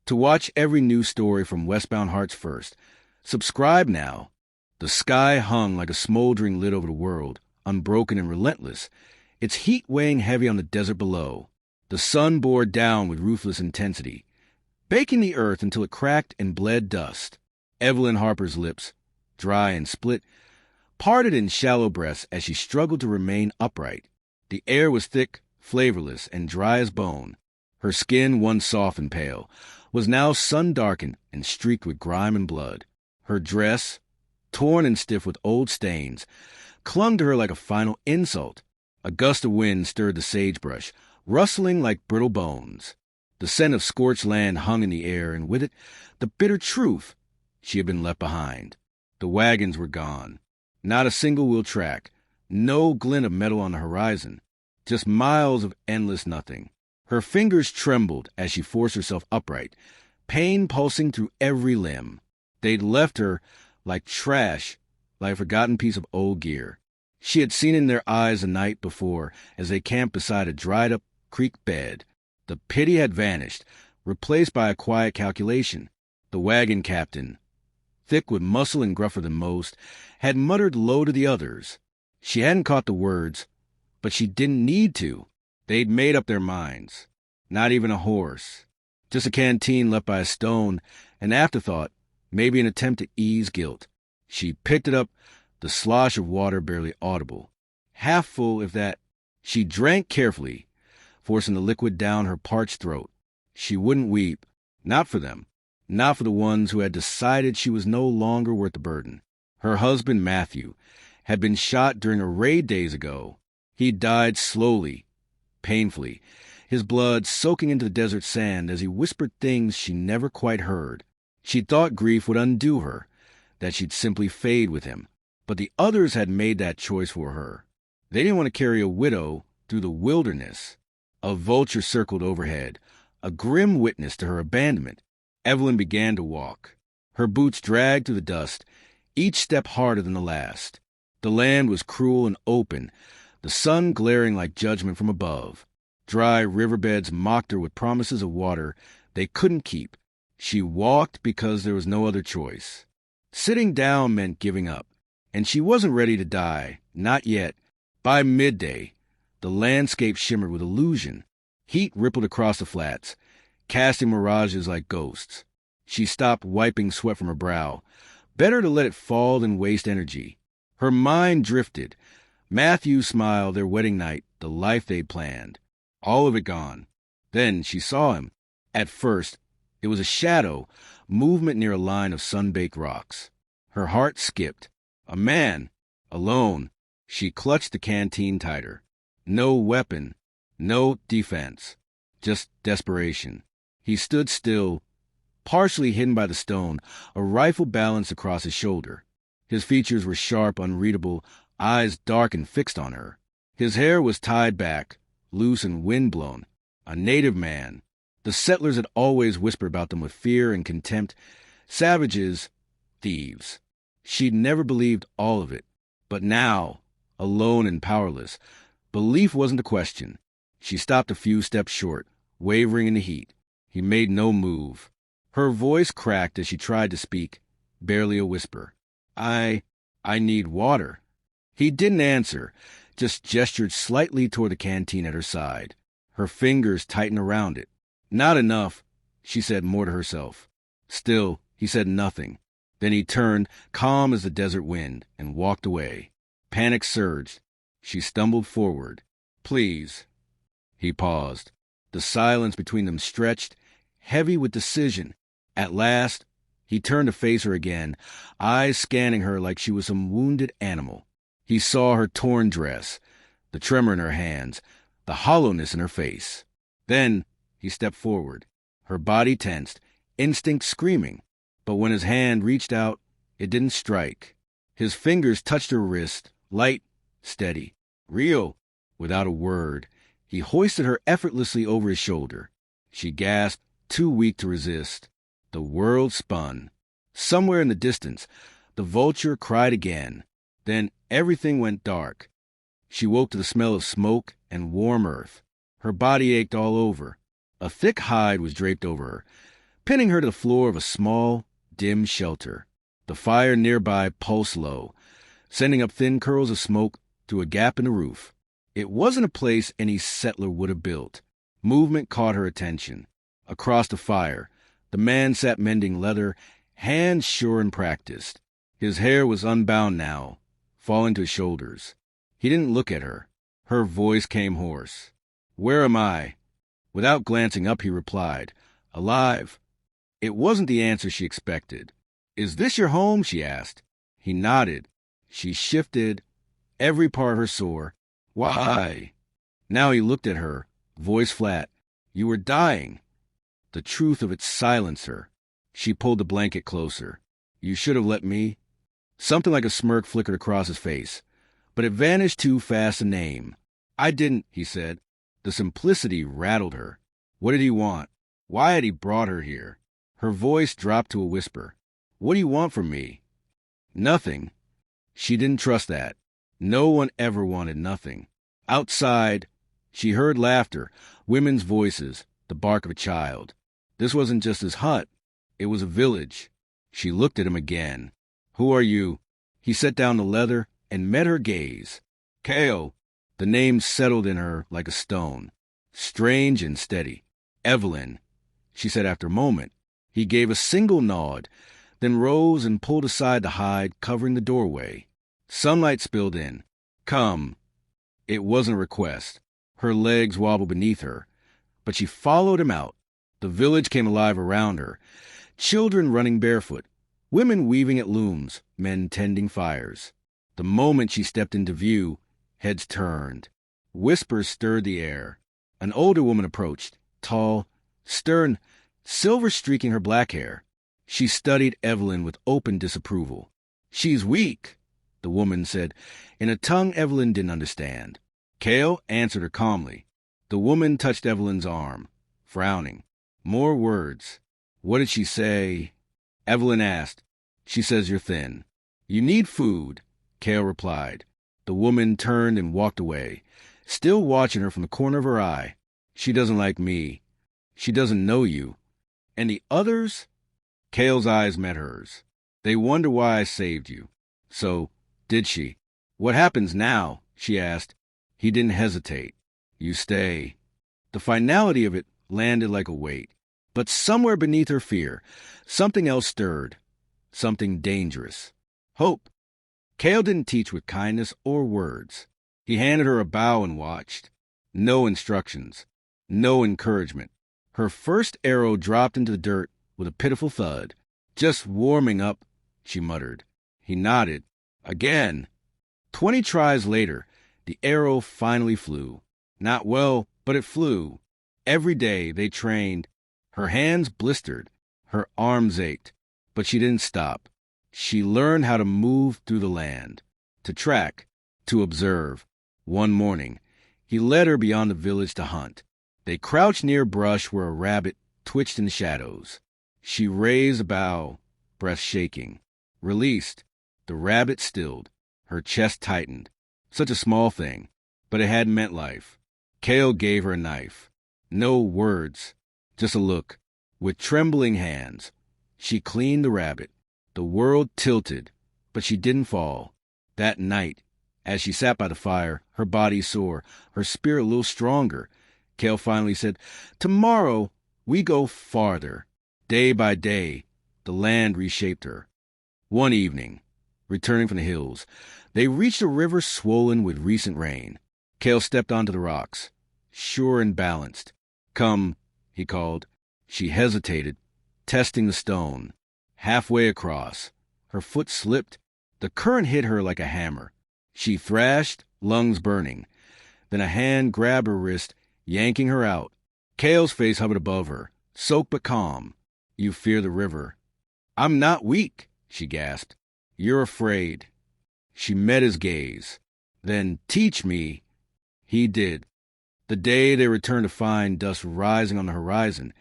To watch every news story from Westbound Hearts First, subscribe now. The sky hung like a smoldering lid over the world, unbroken and relentless, its heat weighing heavy on the desert below. The sun bore down with ruthless intensity, baking the earth until it cracked and bled dust. Evelyn Harper's lips, dry and split, parted in shallow breaths as she struggled to remain upright. The air was thick, flavorless, and dry as bone. Her skin, once soft and pale, was now sun-darkened and streaked with grime and blood. Her dress, torn and stiff with old stains, clung to her like a final insult. A gust of wind stirred the sagebrush, rustling like brittle bones. The scent of scorched land hung in the air, and with it, the bitter truth. She had been left behind. The wagons were gone. Not a single-wheel track, no glint of metal on the horizon, just miles of endless nothing. Her fingers trembled as she forced herself upright, pain pulsing through every limb. They'd left her like trash, like a forgotten piece of old gear. She had seen in their eyes the night before as they camped beside a dried-up creek bed. The pity had vanished, replaced by a quiet calculation. The wagon captain, thick with muscle and gruffer than most, had muttered low to the others. She hadn't caught the words, but she didn't need to. They'd made up their minds. Not even a horse. Just a canteen left by a stone, an afterthought, maybe an attempt to ease guilt. She picked it up, the slosh of water barely audible. Half full, if that. She drank carefully, forcing the liquid down her parched throat. She wouldn't weep. Not for them. Not for the ones who had decided she was no longer worth the burden. Her husband, Matthew, had been shot during a raid days ago. He died slowly, painfully, his blood soaking into the desert sand as he whispered things she never quite heard. She thought grief would undo her, that she'd simply fade with him. But the others had made that choice for her. They didn't want to carry a widow through the wilderness. A vulture circled overhead, a grim witness to her abandonment. Evelyn began to walk. Her boots dragged through the dust, each step harder than the last. The land was cruel and open, the sun glaring like judgment from above. Dry riverbeds mocked her with promises of water they couldn't keep. She walked because there was no other choice. Sitting down meant giving up, and she wasn't ready to die, not yet. By midday, the landscape shimmered with illusion. Heat rippled across the flats, casting mirages like ghosts. She stopped wiping sweat from her brow. Better to let it fall than waste energy. Her mind drifted. Matthew's smile, their wedding night, the life they'd planned. All of it gone. Then she saw him. At first, it was a shadow, movement near a line of sun-baked rocks. Her heart skipped. A man, alone. She clutched the canteen tighter. No weapon, no defense, just desperation. He stood still, partially hidden by the stone, a rifle balanced across his shoulder. His features were sharp, unreadable, eyes dark and fixed on her. His hair was tied back, loose and windblown. A native man. The settlers had always whispered about them with fear and contempt. Savages, thieves. She'd never believed all of it. But now, alone and powerless, belief wasn't a question. She stopped a few steps short, wavering in the heat. He made no move. Her voice cracked as she tried to speak, barely a whisper. I need water. He didn't answer, just gestured slightly toward the canteen at her side. Her fingers tightened around it. Not enough, she said more to herself. Still, he said nothing. Then he turned, calm as the desert wind, and walked away. Panic surged. She stumbled forward. Please. He paused. The silence between them stretched, heavy with decision. At last, he turned to face her again, eyes scanning her like she was some wounded animal. He saw her torn dress, the tremor in her hands, the hollowness in her face. Then he stepped forward, her body tensed, instinct screaming. But when his hand reached out, it didn't strike. His fingers touched her wrist, light, steady. Real. Without a word, he hoisted her effortlessly over his shoulder. She gasped, too weak to resist. The world spun. Somewhere in the distance, the vulture cried again. Then everything went dark. She woke to the smell of smoke and warm earth. Her body ached all over. A thick hide was draped over her, pinning her to the floor of a small, dim shelter. The fire nearby pulsed low, sending up thin curls of smoke through a gap in the roof. It wasn't a place any settler would have built. Movement caught her attention. Across the fire, the man sat mending leather, hands sure and practiced. His hair was unbound now, falling to his shoulders. He didn't look at her. Her voice came hoarse. "Where am I?" Without glancing up, he replied, "Alive." It wasn't the answer she expected. "Is this your home?" she asked. He nodded. She shifted, every part of her sore. "Why?" Now he looked at her, voice flat. "You were dying." The truth of it silenced her. She pulled the blanket closer. "You should have let me." Something like a smirk flickered across his face, but it vanished too fast to name. "I didn't," he said. The simplicity rattled her. What did he want? Why had he brought her here? Her voice dropped to a whisper. "What do you want from me?" "Nothing." She didn't trust that. No one ever wanted nothing. Outside, she heard laughter, women's voices, the bark of a child. This wasn't just his hut. It was a village. She looked at him again. "Who are you?" He set down the leather and met her gaze. "Kale." The name settled in her like a stone, strange and steady. "Evelyn," she said after a moment. He gave a single nod, then rose and pulled aside the hide covering the doorway. Sunlight spilled in. "Come." It wasn't a request. Her legs wobbled beneath her, but she followed him out. The village came alive around her. Children running barefoot, women weaving at looms, men tending fires. The moment she stepped into view, heads turned. Whispers stirred the air. An older woman approached, tall, stern, silver streaking her black hair. She studied Evelyn with open disapproval. "She's weak," the woman said, in a tongue Evelyn didn't understand. Kale answered her calmly. The woman touched Evelyn's arm, frowning. More words. "What did she say?" Evelyn asked. "She says you're thin." "You need food," Kale replied. The woman turned and walked away, still watching her from the corner of her eye. "She doesn't like me. She doesn't know you. And the others?" Kale's eyes met hers. "They wonder why I saved you." "So, did she?" "What happens now?" she asked. He didn't hesitate. "You stay." The finality of it landed like a weight. But somewhere beneath her fear, something else stirred. Something dangerous. Hope. Kale didn't teach with kindness or words. He handed her a bow and watched. No instructions. No encouragement. Her first arrow dropped into the dirt with a pitiful thud. "Just warming up," she muttered. He nodded. Again. 20 tries later, the arrow finally flew. Not well, but it flew. Every day they trained. Her hands blistered. Her arms ached. But she didn't stop. She learned how to move through the land, to track, to observe. One morning, he led her beyond the village to hunt. They crouched near brush where a rabbit twitched in the shadows. She raised a bow, breath shaking. Released. The rabbit stilled. Her chest tightened. Such a small thing, but it hadn't meant life. Kale gave her a knife. No words, just a look. With trembling hands, she cleaned the rabbit. The world tilted, but she didn't fall. That night, as she sat by the fire, her body sore, her spirit a little stronger, Kale finally said, "Tomorrow we go farther." Day by day, the land reshaped her. One evening, returning from the hills, they reached a river swollen with recent rain. Kale stepped onto the rocks, sure and balanced. "Come," he called. She hesitated, testing the stone. Halfway across, her foot slipped. The current hit her like a hammer. She thrashed, lungs burning. Then a hand grabbed her wrist, yanking her out. Kale's face hovered above her, soaked but calm. "You fear the river." "I'm not weak," she gasped. "You're afraid." She met his gaze. "Then teach me." He did. The day they returned to find dust rising on the horizon,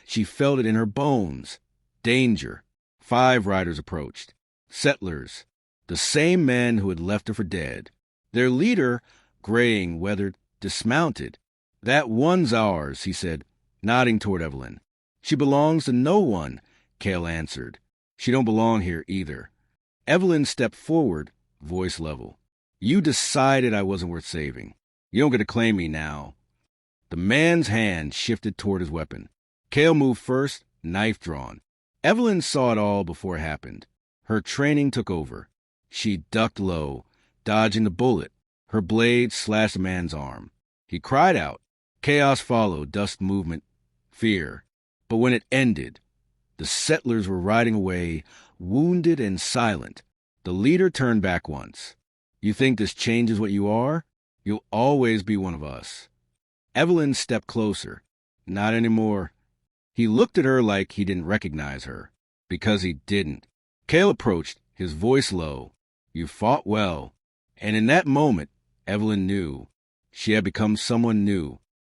she felt it in her bones. Danger. 5 riders approached. Settlers. The same men who had left her for dead. Their leader, graying, weathered, dismounted. "That one's ours," he said, nodding toward Evelyn. She belongs to no one, Cale answered. She don't belong here either. Evelyn stepped forward, voice level. You decided I wasn't worth saving. You don't get to claim me now. The man's hand shifted toward his weapon. Cale moved first, knife drawn. Evelyn saw it all before it happened. Her training took over. She ducked low, dodging the bullet. Her blade slashed the man's arm. He cried out. Chaos followed, dust movement, fear. But when it ended, the settlers were riding away, wounded and silent. The leader turned back once. You think this changes what you are? You'll always be one of us. Evelyn stepped closer. Not anymore. He looked at her like he didn't recognize her. Because he didn't. Cale approached, his voice low. You fought well. And in that moment, Evelyn knew. She had become someone new.